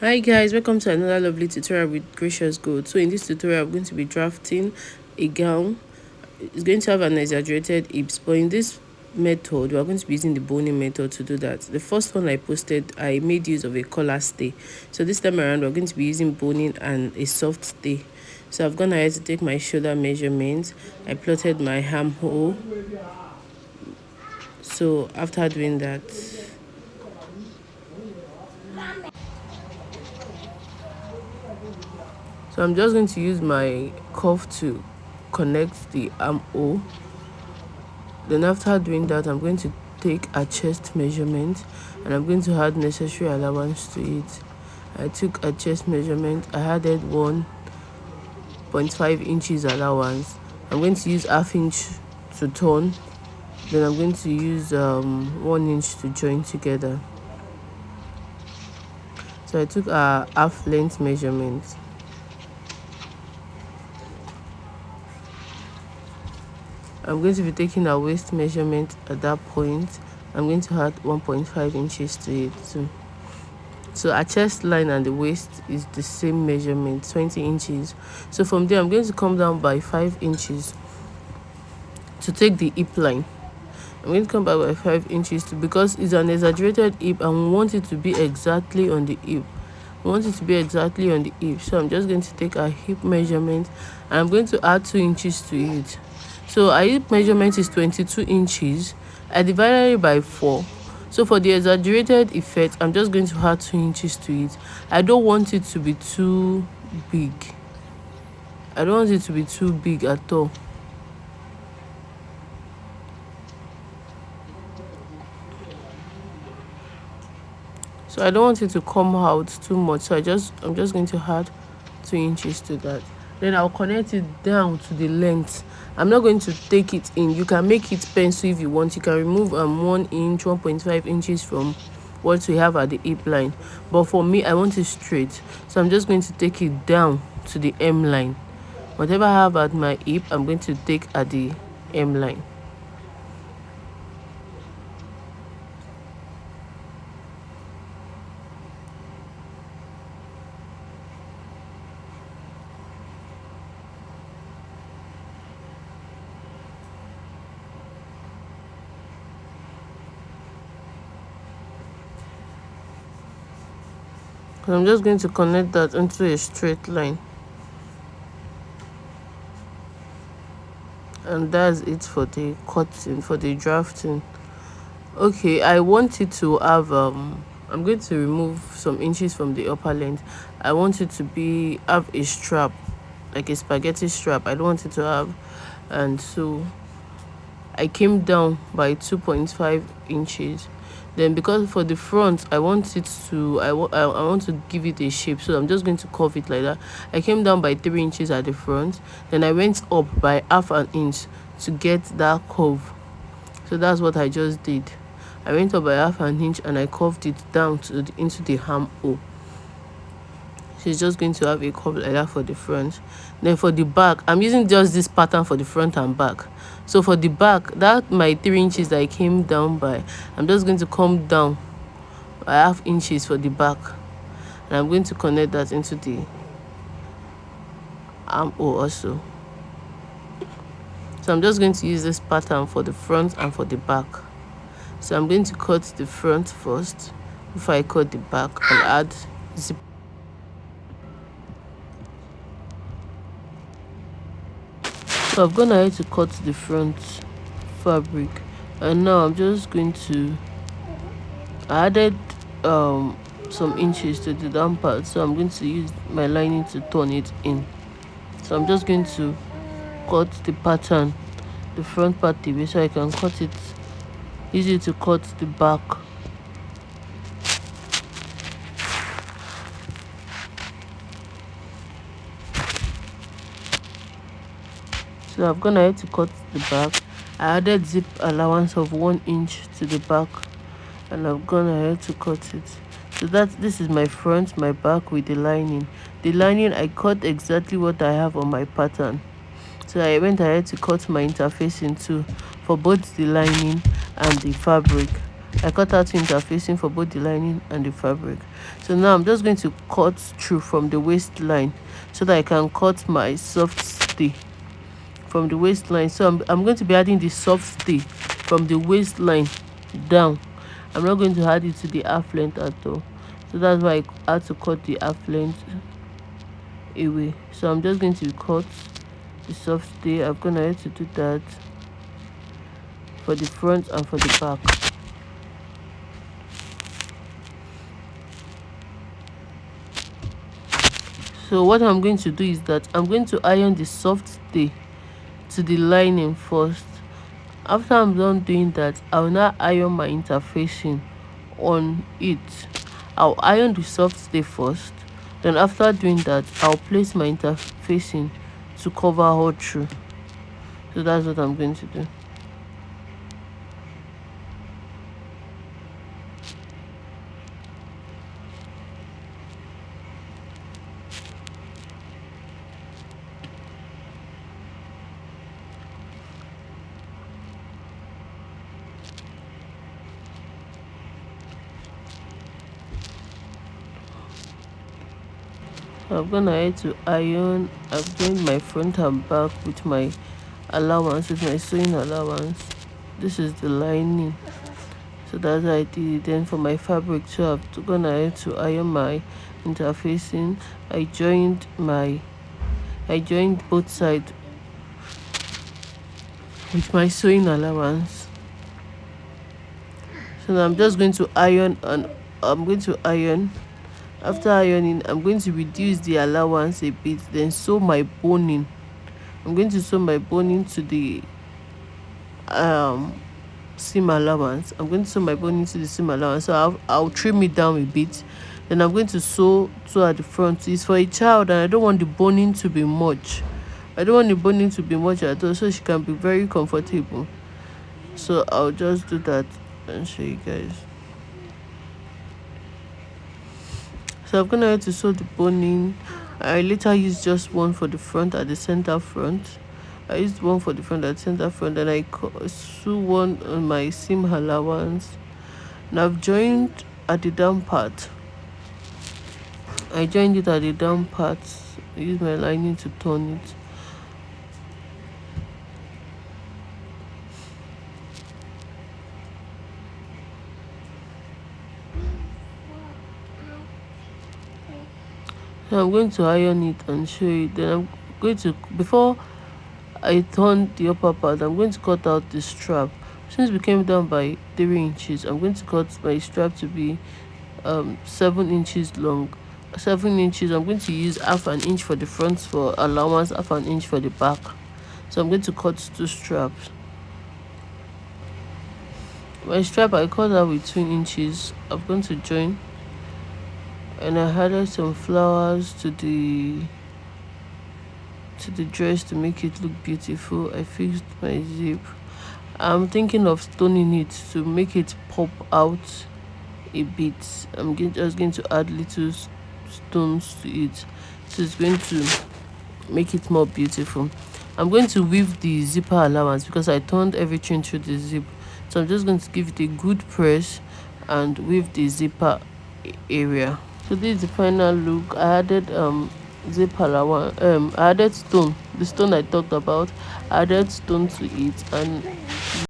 Hi guys, welcome to another lovely tutorial with Gracious Gold. So in this tutorial I'm going to be drafting a gown. It's going to have an exaggerated hips, but in this method we are going to be using the boning method to do that. The first one I posted, I made use of a collar stay, so this time around we're going to be using boning and a soft stay. So I've gone ahead to take my shoulder measurements. I plotted my armhole. So after doing that, so I'm just going to use my cuff to connect the armhole. Then after doing that, I'm going to take a chest measurement and I'm going to add necessary allowance to it. I took a chest measurement, I added 1.5 inches allowance. I'm going to use half inch to turn, then I'm going to use 1 inch to join together. So I took a half length measurement. I'm going to be taking a waist measurement at that point. I'm going to add 1.5 inches to it too. So our chest line and the waist is the same measurement, 20 inches. So from there I'm going to come down by 5 inches to take the hip line. I'm going to come back by 5 inches too, because it's an exaggerated hip and we want it to be exactly on the hip. So I'm just going to take a hip measurement and I'm going to add 2 inches to it. So our hip measurement is 22 inches. I divided it by 4. So for the exaggerated effect, I'm just going to add 2 inches to it. I don't want it to be too big. I don't want it to be too big at all. So I don't want it to come out too much. So I'm just going to add 2 inches to that. Then I'll connect it down to the length. I'm not going to take it in. You can make it pencil if you want. You can remove 1 inch, 1.5 inches from what we have at the hip line. But for me, I want it straight. So I'm just going to take it down to the hem line. Whatever I have at my hip, I'm going to take at the hem line. So I'm just going to connect that into a straight line. And that's it for the cutting, for the drafting. Okay, I want it to have I'm going to remove some inches from the upper length. I want it to have a strap, like a spaghetti strap. I don't want it to have, and so I came down by 2.5 inches. Then because for the front I want it to I want to give it a shape, so I'm just going to curve it like that. I came down by 3 inches at the front, then I went up by half an inch to get that curve. So that's what I just did. I went up by half an inch and I curved it down into the armhole. She's just going to have a curve like that for the front. Then for the back, I'm using just this pattern for the front and back. So for the back, that my 3 inches that I came down by, I'm just going to come down by half inches for the back, and I'm going to connect that into the armhole also. So I'm just going to use this pattern for the front and for the back. So I'm going to cut the front first before I cut the back and add zip. So I've gone ahead to cut the front fabric, and now I'm just going to added some inches to the down part, so I'm going to use my lining to turn it in. So I'm just going to cut the pattern, the front part the way, so I can cut it easy to cut the back. So I've gone ahead to cut the back. I added zip allowance of 1 inch to the back, and I've gone ahead to cut it. So this is my front, my back with the lining. The lining, I cut exactly what I have on my pattern. So I went ahead to cut my interfacing too for both the lining and the fabric. I cut out interfacing for both the lining and the fabric. So now I'm just going to cut through from the waistline so that I can cut my soft stay from the waistline. So I'm going to be adding the soft stay from the waistline down. I'm not going to add it to the half length at all. So that's why I had to cut the half length away. So I'm just going to cut the soft stay. I'm going to have to do that for the front and for the back. So what I'm going to do is that I'm going to iron the soft stay to the lining first. After I'm done doing that, I'll now iron my interfacing on it. I'll iron the soft stay first, then after doing that, I'll place my interfacing to cover all through. So that's what I'm going to do. I'm gonna head to iron. I've joined my front and back with my allowance, with my sewing allowance. This is the lining, so that's how I did it. Then for my fabric too, I'm gonna head to iron my interfacing. I joined both sides with my sewing allowance. So now I'm just going to iron, and I'm going to iron. After ironing, I'm going to reduce the allowance a bit, then sew my boning. I'm going to sew my boning to the seam allowance. I'm going to sew my boning to the seam allowance. So I'll trim it down a bit. Then I'm going to sew at the front. It's for a child, and I don't want the boning to be much. I don't want the boning to be much at all, so she can be very comfortable. So I'll just do that and show you guys. So I'm gonna have to sew the boning. I later used just one for the front at the center front. I used one for the front at the center front, and I sew one on my seam allowance. And I've joined at the down part. I joined it at the down part. I use my lining to turn it. So I'm going to iron it and show you. Then I'm going to, before I turn the upper part, I'm going to cut out the strap. Since we came down by 3 inches, I'm going to cut my strap to be 7 inches long. 7 inches. I'm going to use half an inch for the front for allowance, half an inch for the back. So I'm going to cut 2 straps. My strap, I cut out with 2 inches. I'm going to join, and I added some flowers to the dress to make it look beautiful. I fixed my zip. I'm thinking of stoning it to make it pop out a bit. I'm just going to add little stones to it, so it's going to make it more beautiful. I'm going to weave the zipper allowance because I turned everything through the zip. So I'm just going to give it a good press and weave the zipper area. So this is the final look. I added zip allowance. I added stone, the stone I talked about. I added stone to it, and